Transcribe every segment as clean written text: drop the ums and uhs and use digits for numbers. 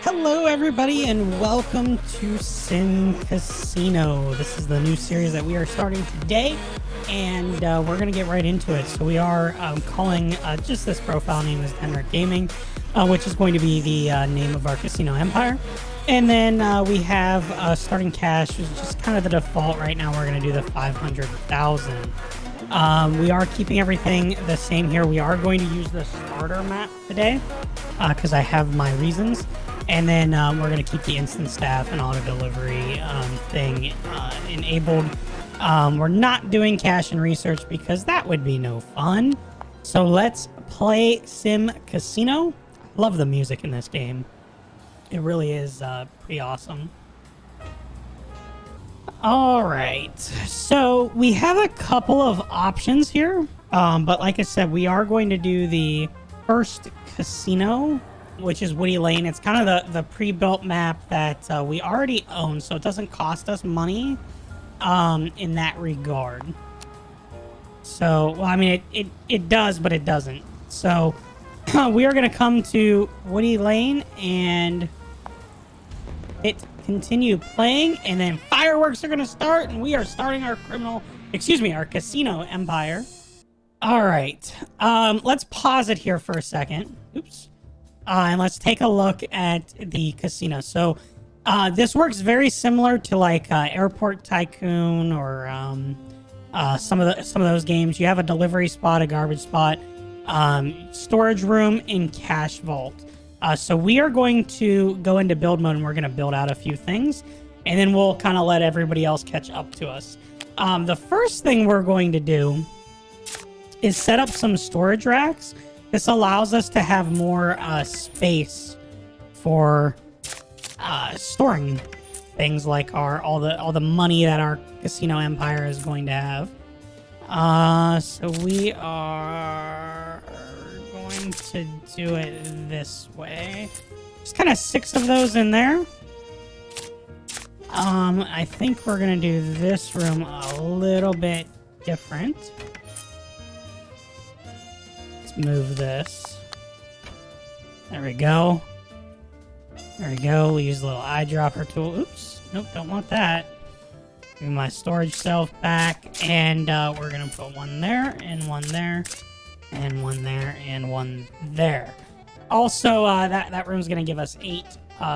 Hello, everybody, and welcome to SimCasino. This is the new series that we are starting today, and we're going to get right into it. So we are calling just this profile name is Henrik Gaming, which is going to be the name of our casino empire. And then we have starting cash, which is just kind of the default. Right now, we're going to do the 500,000. We are keeping everything the same here. We are going to use the starter map today because I have my reasons. And then we're going to keep the instant staff and auto delivery thing enabled. We're not doing cash and research because that would be no fun. So let's play SimCasino. Love the music in this game. It really is pretty awesome. All right, so we have a couple of options here, but like I said, we are going to do the first casino, which is Woody Lane. It's kind of the pre-built map that we already own, so it doesn't cost us money in that regard. So, well, I mean, it does, but it doesn't. So we are going to come to Woody Lane and hit continue playing, and then fireworks are going to start, and we are starting our our casino empire. All right, let's pause it here for a second. Oops. And let's take a look at the casino. So this works very similar to like Airport Tycoon or some of those games. You have a delivery spot, a garbage spot, storage room, and cash vault. So we are going to go into build mode, and we're going to build out a few things, and then we'll kind of let everybody else catch up to us. The first thing we're going to do is set up some storage racks. This allows us to have more space for storing things like all the money that our casino empire is going to have. So we are going to do it this way. Just kind of 6 of those in there. I think we're gonna do this room a little bit different. Let's move this. There we go. There we go. We use a little eyedropper tool. Oops. Nope, don't want that. Give my storage shelf back, and we're gonna put one there, and one there, and one there, and one there. Also, that room's gonna give us 8,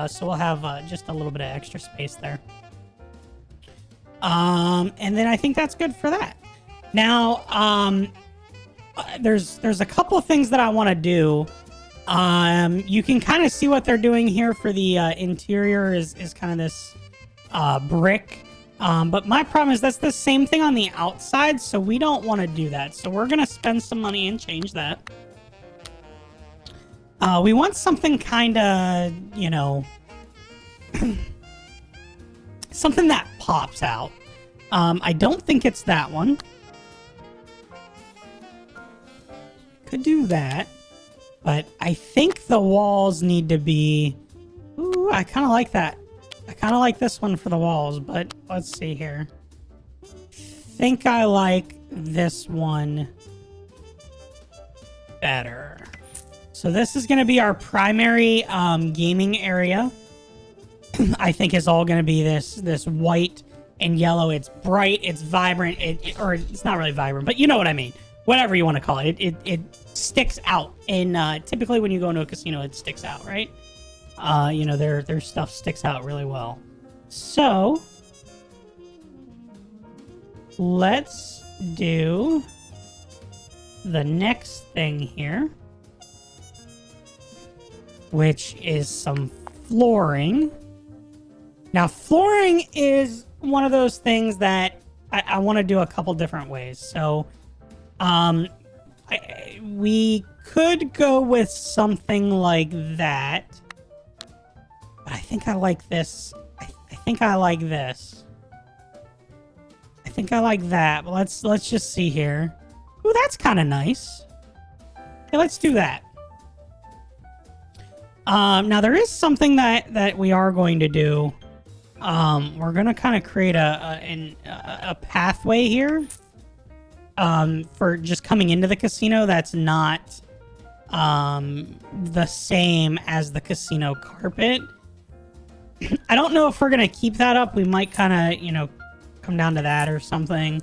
so we'll have just a little bit of extra space there. And then I think that's good for that. Now, there's a couple of things that I want to do. You can kind of see what they're doing here for the interior is kind of this brick. But my problem is that's the same thing on the outside, so we don't want to do that. So we're going to spend some money and change that. We want something kind of, something that pops out. I don't think it's that one. Could do that. But I think the walls need to be... Ooh, I kind of like that. I kind of like this one for the walls, but let's see here. Think I like this one better. So this is going to be our primary gaming area. I think is all going to be this white and yellow. It's bright, it's vibrant, or it's not really vibrant, but you know what I mean. Whatever you want to call it. It sticks out. And typically when you go into a casino, it sticks out, right? Their stuff sticks out really well. So let's do the next thing here, which is some flooring. Now, flooring is one of those things that I want to do a couple different ways. So we could go with something like that. But I think I like this. I think I like this. I think I like that. But let's just see here. Ooh, that's kind of nice. Okay, let's do that. Now there is something that we are going to do. We're gonna kind of create a pathway here. For just coming into the casino. That's not the same as the casino carpet. I don't know if we're going to keep that up. We might kind of, you know, come down to that or something.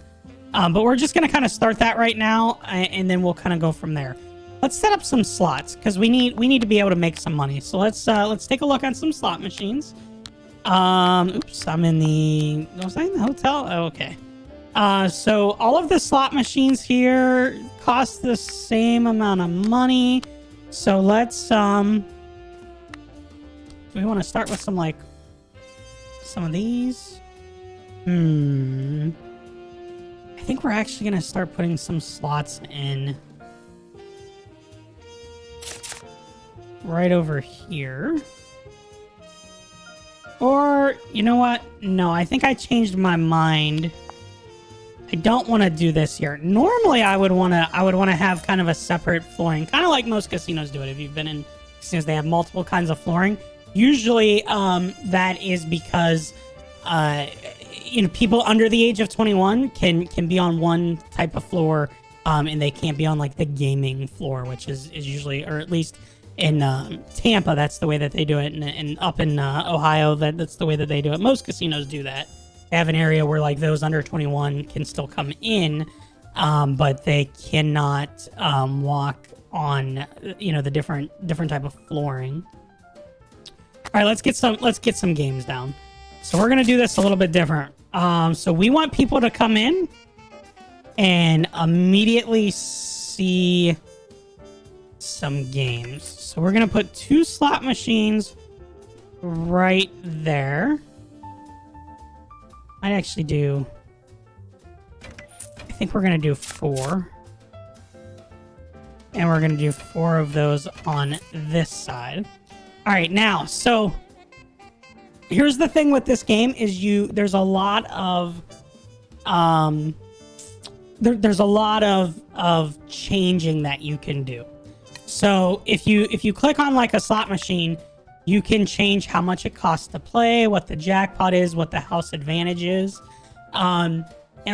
But we're just going to kind of start that right now, and then we'll kind of go from there. Let's set up some slots because we need to be able to make some money. So let's take a look at some slot machines. Oops, I'm in the... Was I in the hotel? Oh, okay. So all of the slot machines here cost the same amount of money. So let's... Do we want to start with some, like... some of these? I think we're actually going to start putting some slots in... right over here. Or, you know what? No, I think I changed my mind. I don't want to do this here. Normally, I would want to have kind of a separate flooring, kind of like most casinos do it. If you've been in casinos, they have multiple kinds of flooring. Usually, that is because, you know, people under the age of 21 can be on one type of floor, and they can't be on like the gaming floor, which is usually, or at least in Tampa, that's the way that they do it, and up in Ohio, that's the way that they do it. Most casinos do that. They have an area where like those under 21 can still come in, but they cannot walk on, you know, the different type of flooring. All right, let's get some games down. So we're gonna do this a little bit different. So we want people to come in and immediately see some games. So we're gonna put 2 slot machines right there. I'd actually do... I think we're gonna do 4. And we're gonna do 4 of those on this side. All right, now, so here's the thing with this game is there's a lot of there's a lot of changing that you can do. So if you click on like a slot machine, you can change how much it costs to play, what the jackpot is, what the house advantage is, and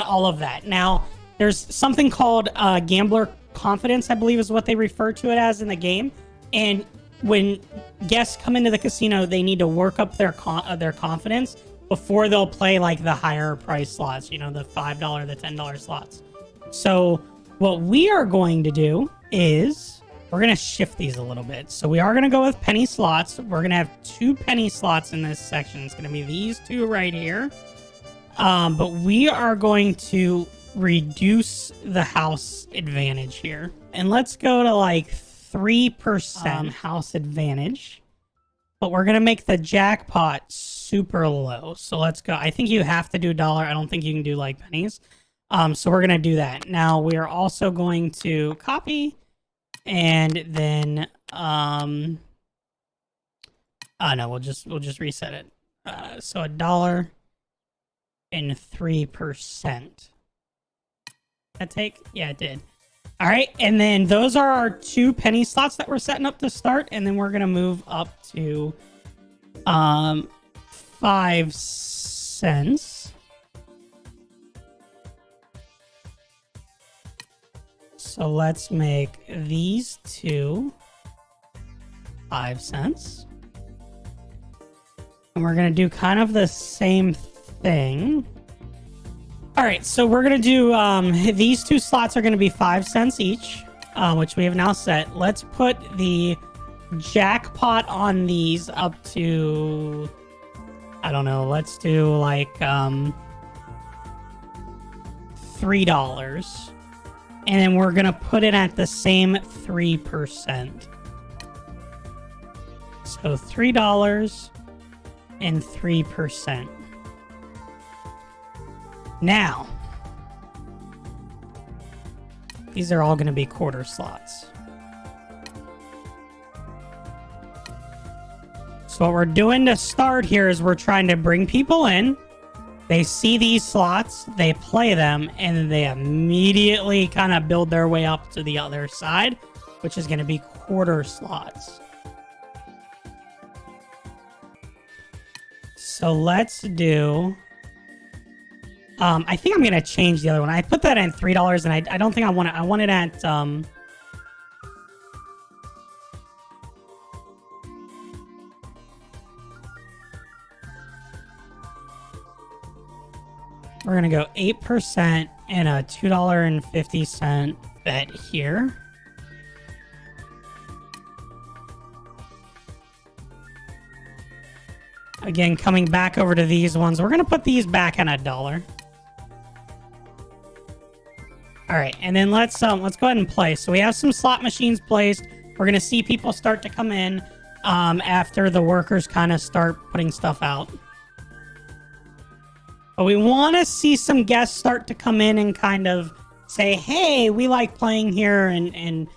all of that. Now, there's something called gambler confidence, I believe is what they refer to it as in the game. And when guests come into the casino, they need to work up their confidence before they'll play like the higher price slots, you know, the $5, the $10 slots. So what we are going to do is... we're going to shift these a little bit. So we are going to go with penny slots. We're going to have 2 penny slots in this section. It's going to be these 2 right here. But we are going to reduce the house advantage here. And let's go to like 3% house advantage. But we're going to make the jackpot super low. So let's go. I think you have to do dollar. I don't think you can do like pennies. So we're going to do that. Now we are also going to copy... and then, no, we'll just reset it. So $1.03%. That take? Yeah, it did. All right, and then those are our 2 penny slots that we're setting up to start, and then we're gonna move up to 5 cents. So let's make these 2 5 cents. And we're going to do kind of the same thing. All right, so we're going to do, these 2 slots are going to be 5 cents each, which we have now set. Let's put the jackpot on these up to, I don't know, let's do like $3. And then we're going to put it at the same 3%. So $3 and 3%. Now, these are all going to be quarter slots. So what we're doing to start here is we're trying to bring people in. They see these slots, they play them, and then they immediately kind of build their way up to the other side, which is going to be quarter slots. So let's do... I think I'm going to change the other one. I put that at $3, and I don't think I want it. I want it at... We're gonna go 8% and a $2.50 bet here. Again, coming back over to these ones, we're gonna put these back in $1. All right, and then let's go ahead and play. So we have some slot machines placed. We're gonna see people start to come in after the workers kind of start putting stuff out. But we want to see some guests start to come in and kind of say, hey, we like playing here, and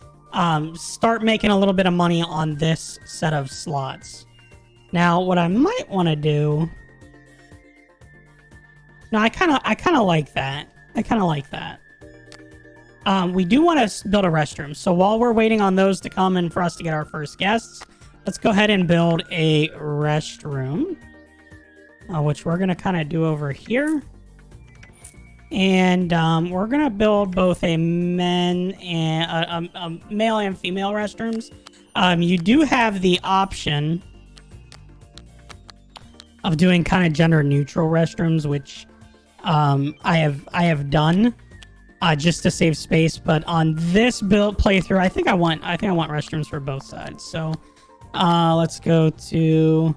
start making a little bit of money on this set of slots. Now, what I might want to do... No, I kind of like that. I kind of like that. We do want to build a restroom. So while we're waiting on those to come and for us to get our first guests, let's go ahead and build a restroom. Which we're going to kind of do over here. And we're going to build both a male and female restrooms. You do have the option of doing kind of gender neutral restrooms, which I have done just to save space. But on this build playthrough, I think I want restrooms for both sides. So let's go to...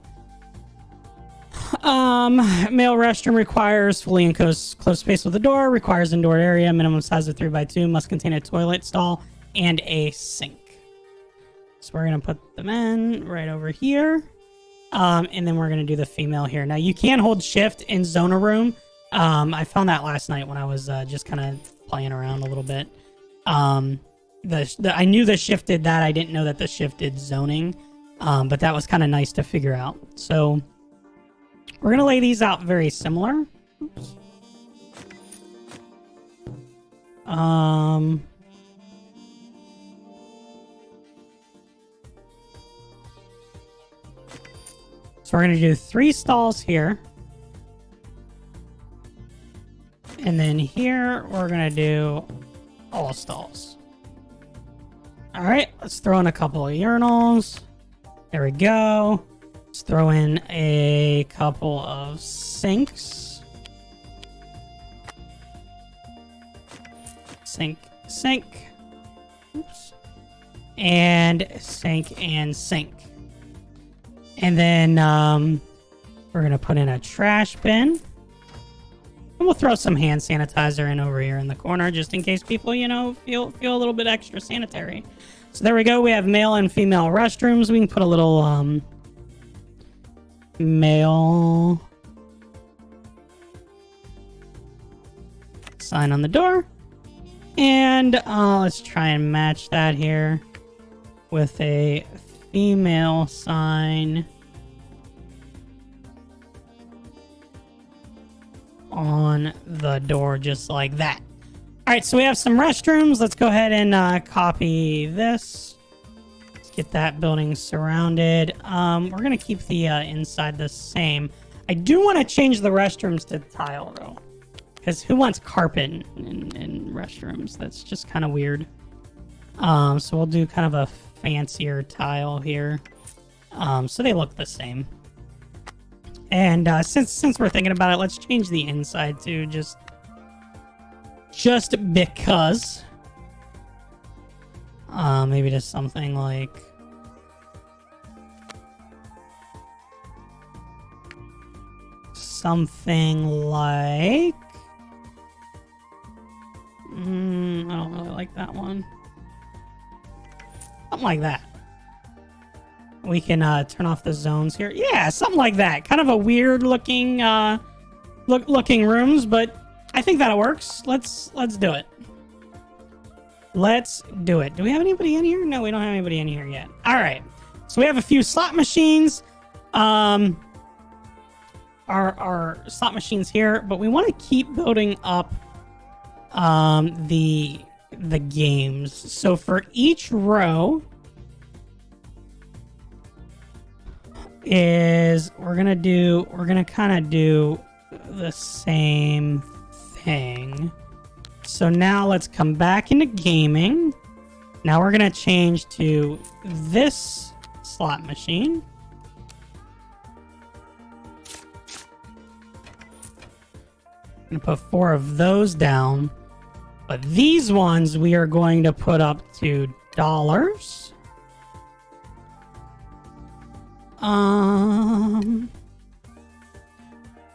male restroom requires fully enclosed space with a door, requires indoor area, minimum size of 3x2, must contain a toilet stall and a sink. So we're going to put the men right over here. And then we're going to do the female here. Now you can hold shift in Zona Room. I found that last night when I was just kind of playing around a little bit. I knew the shift did that. I didn't know that the shift did zoning. But that was kind of nice to figure out. So we're going to lay these out very similar. Oops. So we're going to do 3 stalls here. And then here, we're going to do all stalls. All right, let's throw in a couple of urinals. There we go. Let's throw in a couple of sinks. Sink, sink. Oops. And sink and sink. And then we're going to put in a trash bin. And we'll throw some hand sanitizer in over here in the corner just in case people, you know, feel a little bit extra sanitary. So there we go. We have male and female restrooms. We can put a little male sign on the door. And let's try and match that here with a female sign on the door, just like that. All right, so we have some restrooms. Let's go ahead and copy this. Let's get that building surrounded. We're gonna keep the inside the same. I do want to change the restrooms to tile though, because who wants carpet in restrooms? That's just kind of weird. So we'll do kind of a fancier tile here, so they look the same. And since we're thinking about it, let's change the inside too, just because. Maybe just something like I don't really like that one. Something like that. We can turn off the zones here. Yeah, something like that. Kind of a weird looking looking rooms, but I think that works. Let's do it. Let's do it. Do we have anybody in here? No, we don't have anybody in here yet. All right. So we have a few slot machines. Our slot machines here, but we want to keep building up the games. So for each row we're gonna kind of do the same thing. So now let's come back into gaming. Now we're gonna change to this slot machine. I'm gonna put 4 of those down. But these ones we are going to put up to dollars.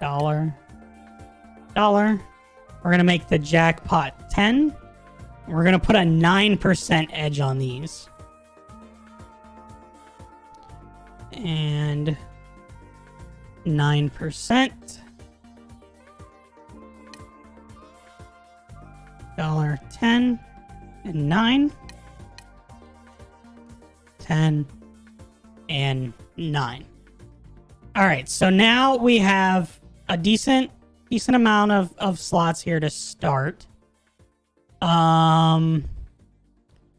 Dollar. We're gonna make the jackpot 10. We're gonna put a 9% edge on these. And 9%. $10 and 9. 10 and 9. All right, so now we have a decent amount of slots here to start. Do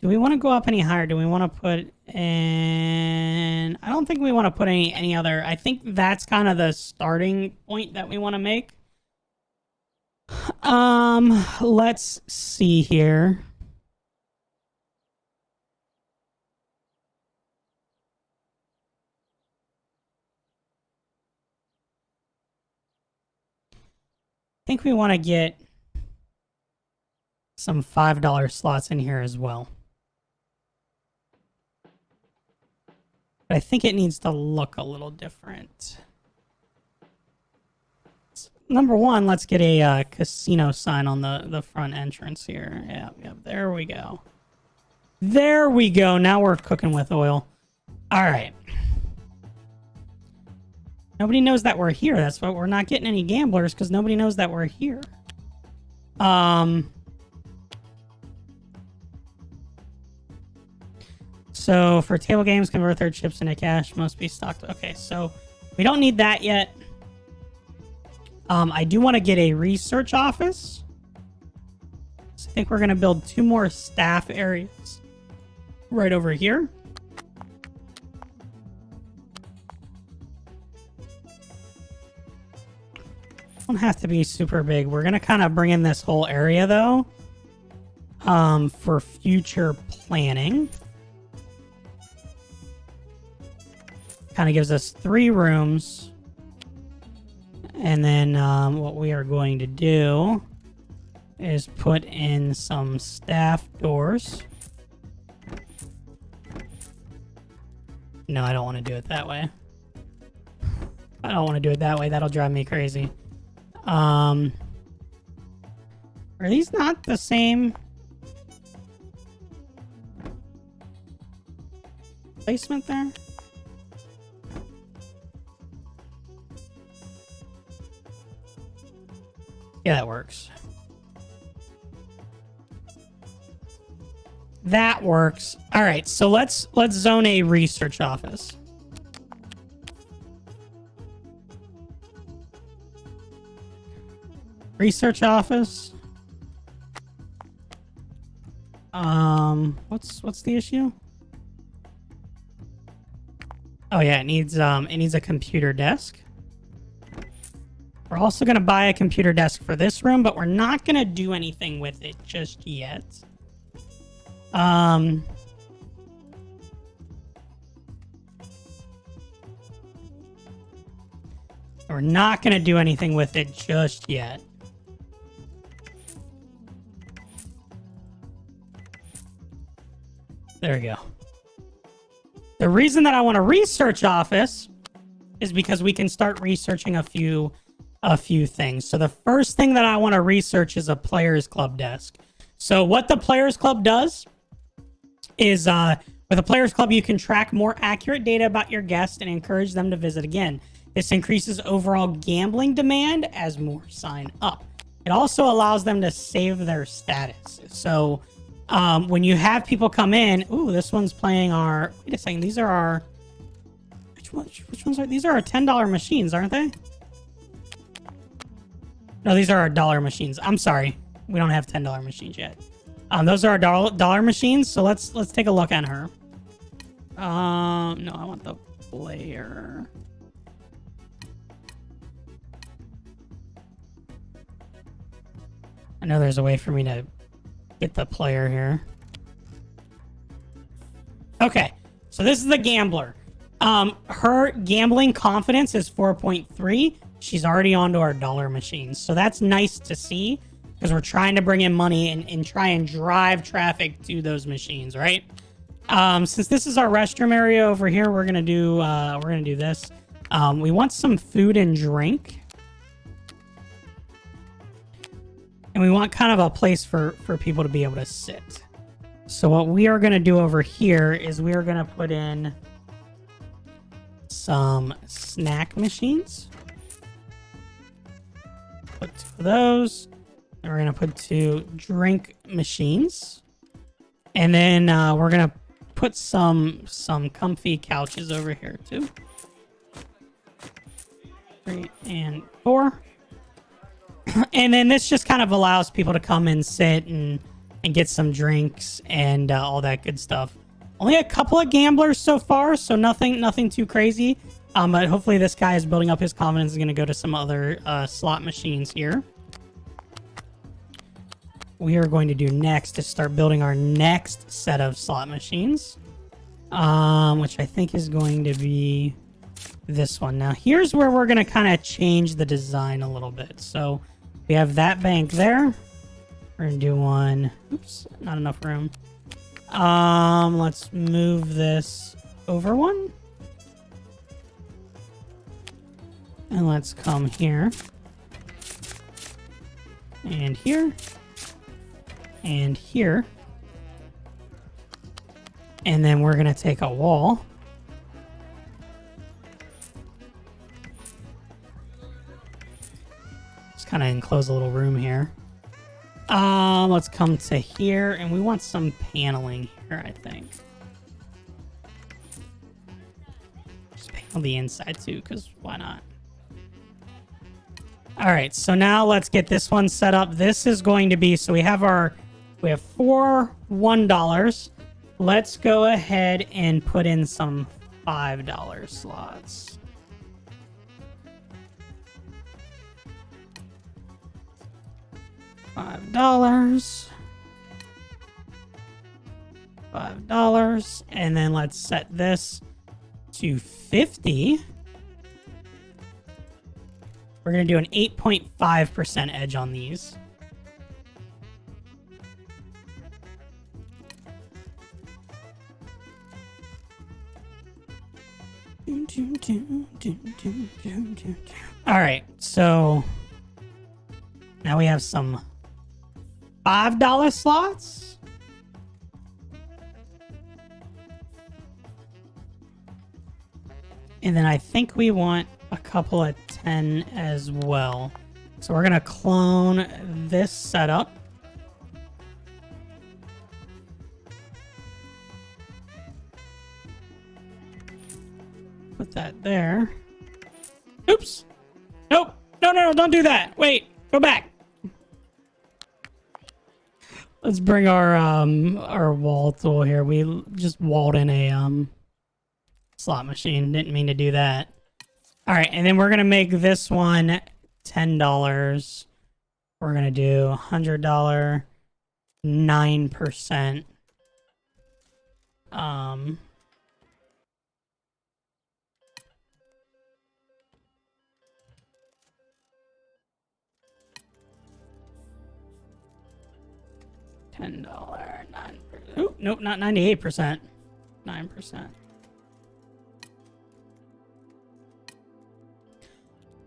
we want to go up any higher? Do we want to put in... I don't think we want to put any other... I think that's kind of the starting point that we want to make. Let's see here. I think we want to get some $5 slots in here as well. But I think it needs to look a little different. Number one, let's get a casino sign on the front entrance here. Yeah, there we go. There we go. Now we're cooking with oil. All right. Nobody knows that we're here. That's why we're not getting any gamblers, because nobody knows that we're here. So for table games, convert their chips into cash. Must be stocked. Okay, so we don't need that yet. I do want to get a research office. So I think we're going to build 2 more staff areas right over here. Don't have to be super big. We're going to kind of bring in this whole area, though, for future planning. Kind of gives us 3 rooms. And then what we are going to do is put in some staff doors. No, I don't want to do it that way. I don't want to do it that way. That'll drive me crazy. Are these not the same placement there? Yeah, that works. That works. All right, so let's zone a research office. Research office. What's the issue? Oh yeah, it needs a computer desk. We're also going to buy a computer desk for this room, but we're not going to do anything with it just yet. We're not going to do anything with it just yet. There we go. The reason that I want a research office is because we can start researching a few things. So the first thing that I want to research is a Players Club desk. So what the Players Club does is with a Players Club, you can track more accurate data about your guests and encourage them to visit again. This increases overall gambling demand as more sign up. It also allows them to save their status. So when you have people come in, ooh, this one's playing our, wait a second, these are our, which ones are, these are our $10 machines, aren't they? No, these are our dollar machines. I'm sorry. We don't have $10 machines yet. Those are our dollar machines. So let's take a look at her. No, I want the player. I know there's a way for me to get the player here. Okay, so this is the gambler. Her gambling confidence is 4.3. she's already onto our dollar machines. So that's nice to see because we're trying to bring in money and try and drive traffic to those machines, right? Since this is our restroom area over here, we're gonna do this. We want some food and drink. And we want kind of a place for people to be able to sit. So what we are going to do over here is we are going to put in some snack machines. Put 2 of those. And we're going to put 2 drink machines. And then we're going to put some comfy couches over here too. 3 and 4. And then this just kind of allows people to come and sit and get some drinks and all that good stuff. Only a couple of gamblers so far, so nothing too crazy. But hopefully this guy is building up his confidence. Is going to go to some other slot machines here. We are going to do next is start building our next set of slot machines, which I think is going to be this one. Now here's where we're going to kind of change the design a little bit. So we have that bank there. We're gonna do one. Oops, not enough room. Let's move this over one. And let's come here. And here. And here. And then we're gonna take a wall. Kind of enclose a little room here. Let's come to here, and we want some paneling here, I think. Just panel the inside too, because why not? All right, so now let's get this one set up. This is going to be, so we have 4 $1. Let's go ahead and put in some $5 slots. $5. $5. And then let's set this to 50. We're going to do an 8.5% edge on these. All right, so now we have some $5 slots. And then I think we want a couple of 10 as well. So we're going to clone this setup. Put that there. Oops. Nope. No, don't do that. Wait, go back. Let's bring our wall tool here. We just walled in a slot machine. Didn't mean to do that. All right, and then we're gonna make this one $10. We're gonna do $100, 9%. $10, 9%. Ooh, nope, not 98%. 9%.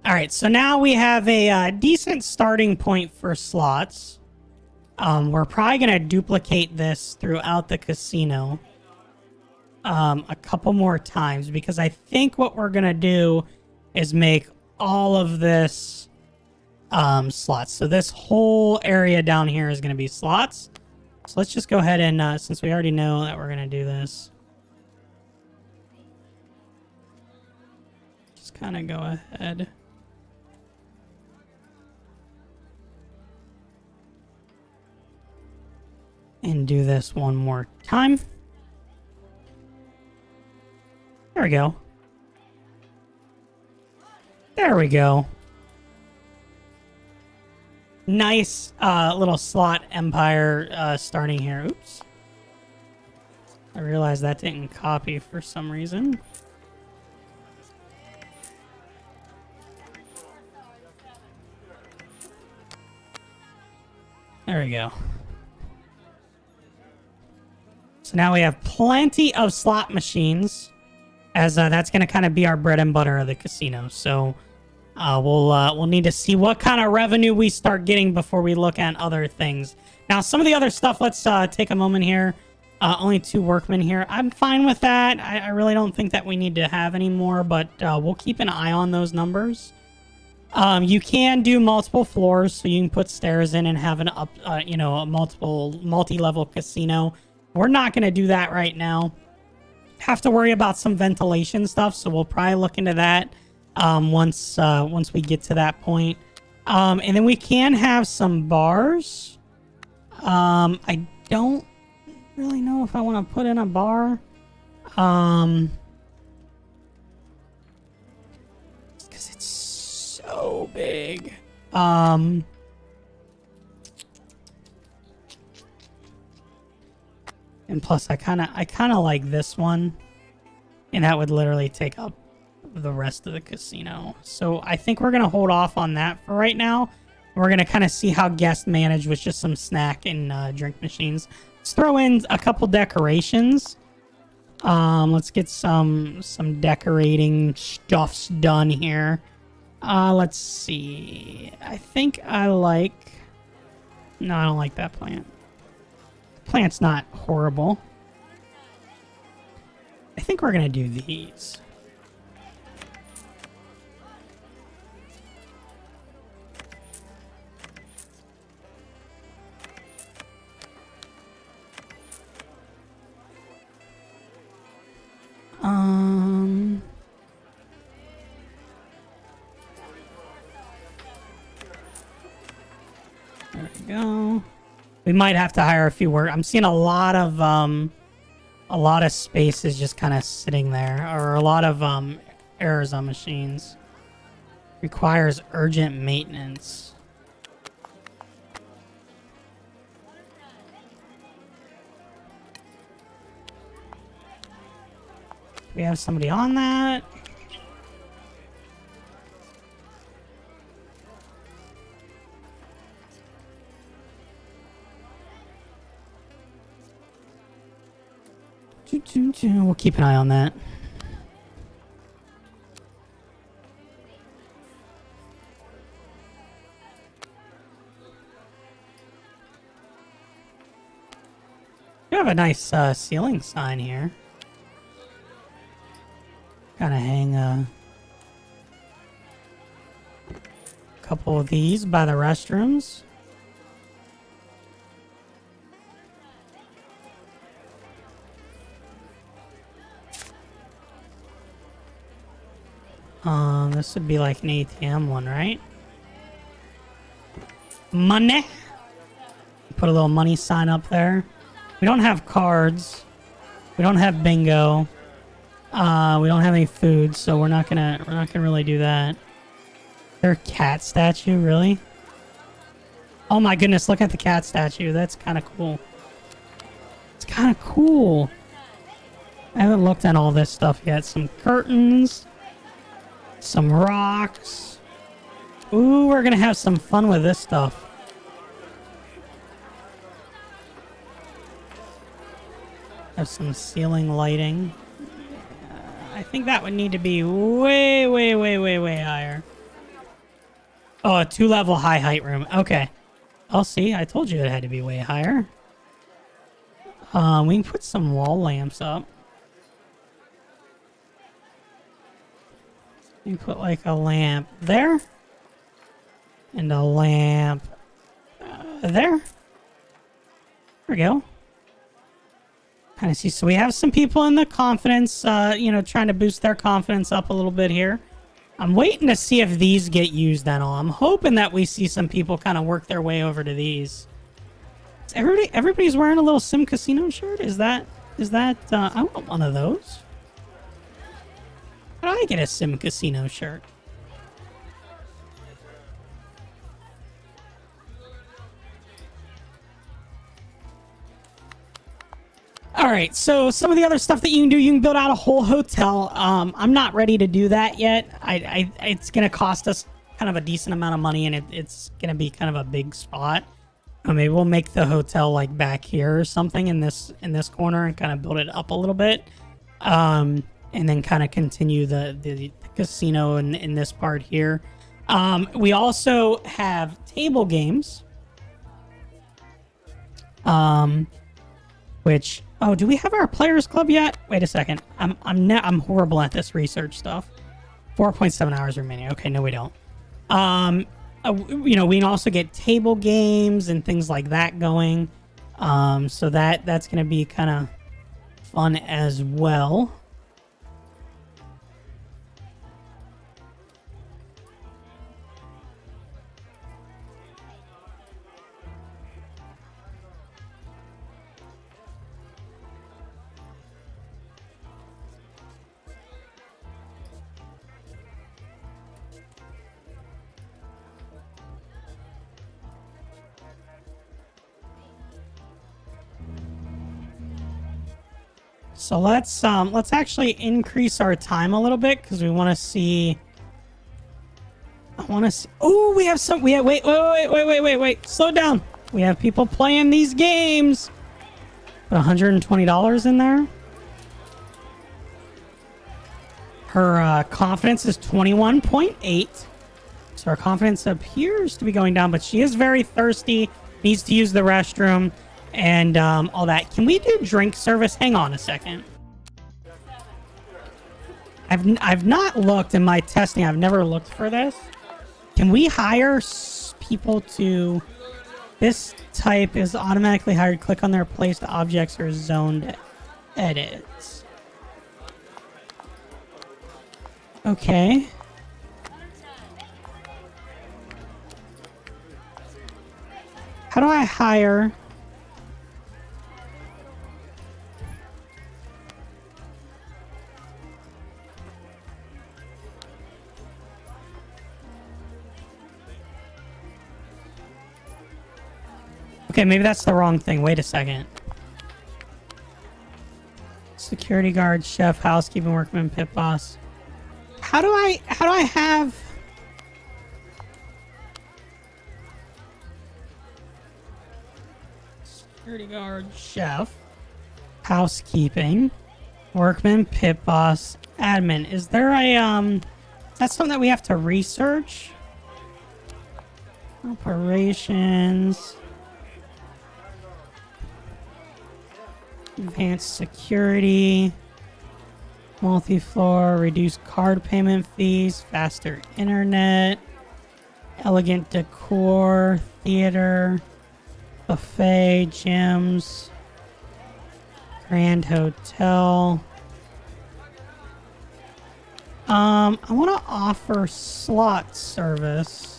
All right, so now we have a decent starting point for slots. We're probably going to duplicate this throughout the casino a couple more times because I think what we're going to do is make all of this slots. So this whole area down here is going to be slots. So let's just go ahead and, since we already know that we're going to do this, just kind of go ahead. And do this one more time. There we go. There we go. Nice little slot empire starting here. Oops. I realized that didn't copy for some reason. There we go. So now we have plenty of slot machines, as that's going to kind of be our bread and butter of the casino. So we'll need to see what kind of revenue we start getting before we look at other things. Now, some of the other stuff, let's take a moment here. Only 2 workmen here. I'm fine with that. I really don't think that we need to have any more, but we'll keep an eye on those numbers. You can do multiple floors, so you can put stairs in and have an a multi-level casino. We're not going to do that right now. Have to worry about some ventilation stuff, so we'll probably look into that once we get to that point. And then we can have some bars. I don't really know if I want to put in a bar. Because it's so big. And plus, I kind of like this one, and that would literally take up the rest of the casino. So I think we're gonna hold off on that for right now. We're gonna kind of see how guests manage with just some snack and drink machines. Let's throw in a couple decorations. Let's get some decorating stuffs done here. Let's see. I think I like. No, I don't like that plant. Plant's not horrible. I think we're gonna do these. There we go. We might have to hire a few work. I'm seeing a lot of spaces just kind of sitting there, or a lot of errors on machines. Requires urgent maintenance. Do we have somebody on that? We'll keep an eye on that. We have a nice ceiling sign here. Gotta hang a couple of these by the restrooms. This would be like an ATM one, right? Money. Put a little money sign up there. We don't have cards. We don't have bingo. We don't have any food, so we're not gonna really do that. Their cat statue, really? Oh my goodness, look at the cat statue. That's kind of cool. It's kind of cool. I haven't looked at all this stuff yet. Some curtains. Some rocks. Ooh, we're gonna have some fun with this stuff. Have some ceiling lighting. I think that would need to be way, way, way, way, way higher. Oh, a 2-level high height room. Okay. I'll see. I told you it had to be way higher. We can put some wall lamps up. You put like a lamp there. And a lamp there. There we go. Kind of see. So we have some people in the confidence, trying to boost their confidence up a little bit here. I'm waiting to see if these get used at all. I'm hoping that we see some people kind of work their way over to these. Everybody's wearing a little SimCasino shirt? Is that, I want one of those. How do I get a SimCasino shirt? All right, so some of the other stuff that you can do, you can build out a whole hotel. I'm not ready to do that yet. It's going to cost us kind of a decent amount of money, and it's going to be kind of a big spot. Maybe we'll make the hotel like back here or something in this corner and kind of build it up a little bit. And then kind of continue the casino in this part here. We also have table games. Which, oh, do we have our players club yet? Wait a second. I'm horrible at this research stuff. 4.7 hours remaining. Okay, no, we don't. We can also get table games and things like that going. So that's going to be kind of fun as well. So let's actually increase our time a little bit because we want to see. I want to see. Oh, we have some. Wait. Slow down. We have people playing these games. Put $120 in there. Her confidence is 21.8. So her confidence appears to be going down, but she is very thirsty. Needs to use the restroom. And all that. Can we do drink service? Hang on a second. I've not looked in my testing. I've never looked for this. Can we hire people to... This type is automatically hired. Click on their placed objects or zoned edits. Okay. How do I hire... Okay, maybe that's the wrong thing. Wait a second. Security guard, chef, housekeeping workman, pit boss. How do I have... Security guard, chef, housekeeping, workman, pit boss, admin. Is there a, that's something that we have to research? Operations... Advanced security, multi-floor, reduced card payment fees, faster internet, elegant decor, theater, buffet, gyms, grand hotel. I want to offer slot service.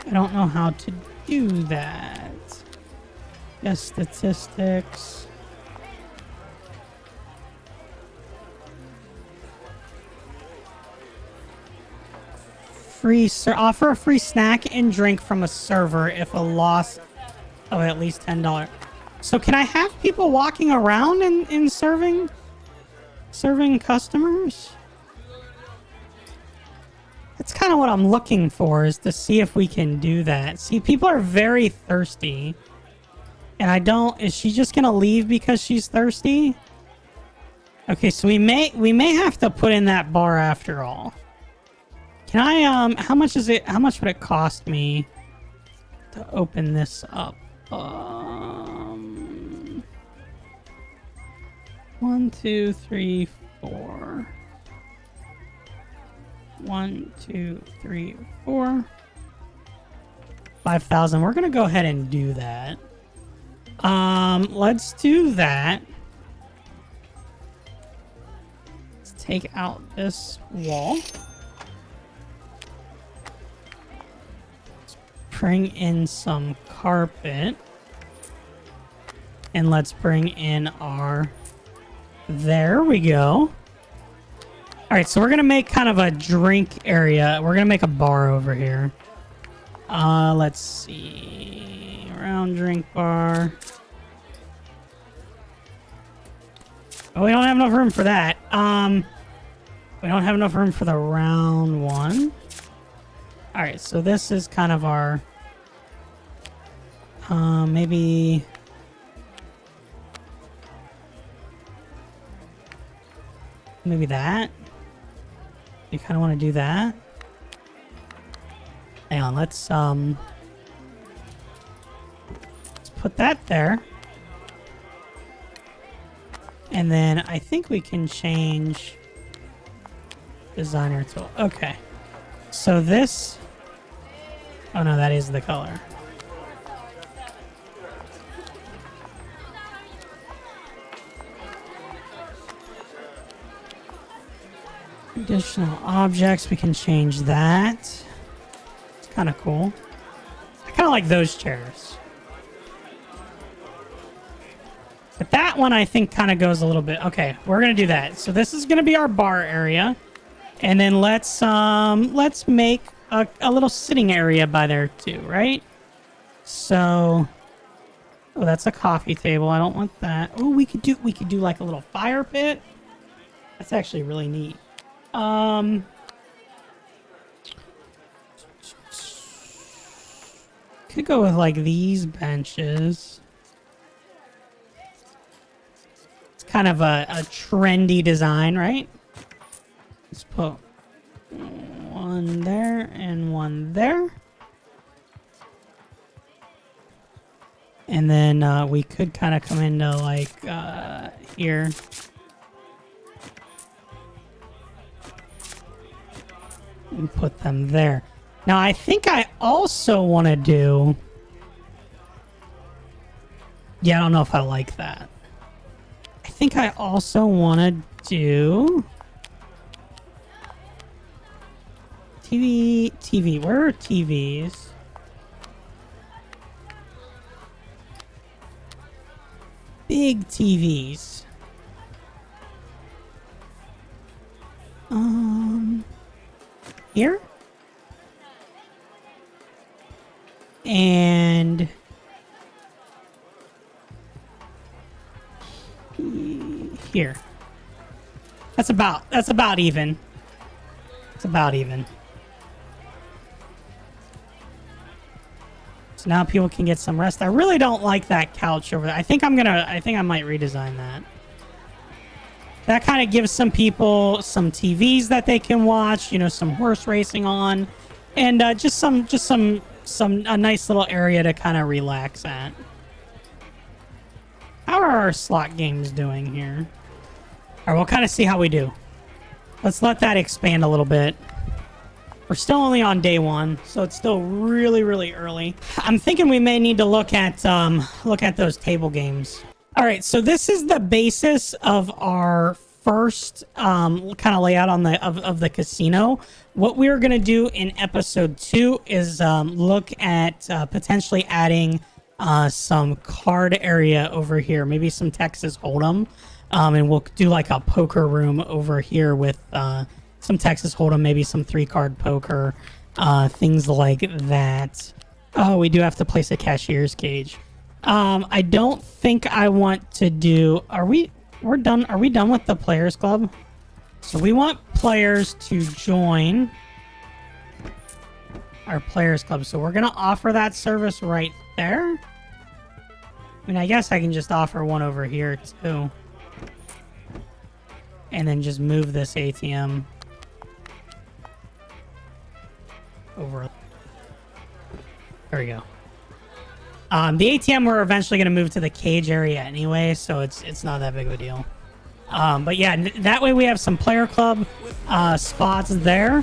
I don't know how to do that. Guest statistics. Offer a free snack and drink from a server if a loss of at least $10. So can I have people walking around and serving customers? That's kind of what I'm looking for, is to see if we can do that. See, people are very thirsty. And I don't... Is she just going to leave because she's thirsty? Okay, so we may have to put in that bar after all. Can I... How much is it... How much would it cost me to open this up? 1, 2, 3, 4... 1, 2, 3, 4. 5,000. We're gonna go ahead and do that. Let's do that. Let's take out this wall. Let's bring in some carpet. And let's bring in our... There we go. All right, so we're going to make kind of a drink area. We're going to make a bar over here. Let's see. Round drink bar. Oh, we don't have enough room for that. We don't have enough room for the round one. All right, so this is kind of our... maybe... Maybe that? You kind of want to do that? Hang on, let's put that there. And then I think we can change designer tool. Okay. So this... Oh no, that is the color. Additional objects, we can change that. It's kind of cool. I kind of like those chairs. But that one I think kind of goes a little bit... Okay, we're going to do that. So this is going to be our bar area. And then let's make a little sitting area by there too, right? So... Oh, that's a coffee table. I don't want that. Oh, we could do like a little fire pit. That's actually really neat. Could go with like these benches. It's kind of a trendy design, right? Let's put one there and one there. And then we could kind of come into like here. And put them there. Now, I think I also want to do... Yeah, I don't know if I like that. I think I also want to do... TV. Where are TVs? Big TVs. Here? And here. That's about even. It's about even. So now people can get some rest. I really don't like that couch over there. I think I might redesign that. That kind of gives some people some TVs that they can watch, you know, some horse racing on, and just a nice little area to kind of relax at. How are our slot games doing here? All right, we'll kind of see how we do. Let's let that expand a little bit. We're still only on day one, so it's still really, really early. I'm thinking we may need to look at those table games. All right, so this is the basis of our first kind of layout on the casino. What we're going to do in episode 2 is look at potentially adding some card area over here, maybe some Texas Hold'em, and we'll do like a poker room over here with some Texas Hold'em, maybe some 3-card poker, things like that. Oh, we do have to place a cashier's cage. I don't think I want to do... Are we done with the Players Club? So we want players to join our Players Club. So we're going to offer that service right there. I mean, I guess I can just offer one over here too. And then just move this ATM over. There we go. The ATM we're eventually going to move to the cage area anyway, so it's not that big of a deal. But yeah, that way we have some player club spots there,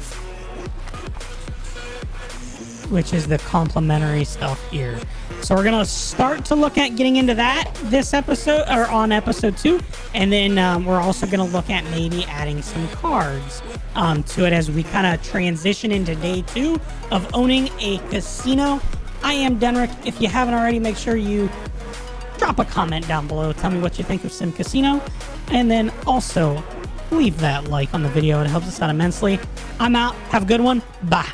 which is the complimentary stuff here. So we're going to start to look at getting into that this episode, or on episode 2, and then we're also going to look at maybe adding some cards to it as we kind of transition into day 2 of owning a casino. I am Denrick. If you haven't already, make sure you drop a comment down below. Tell me what you think of SimCasino. And then also leave that like on the video. It helps us out immensely. I'm out. Have a good one. Bye.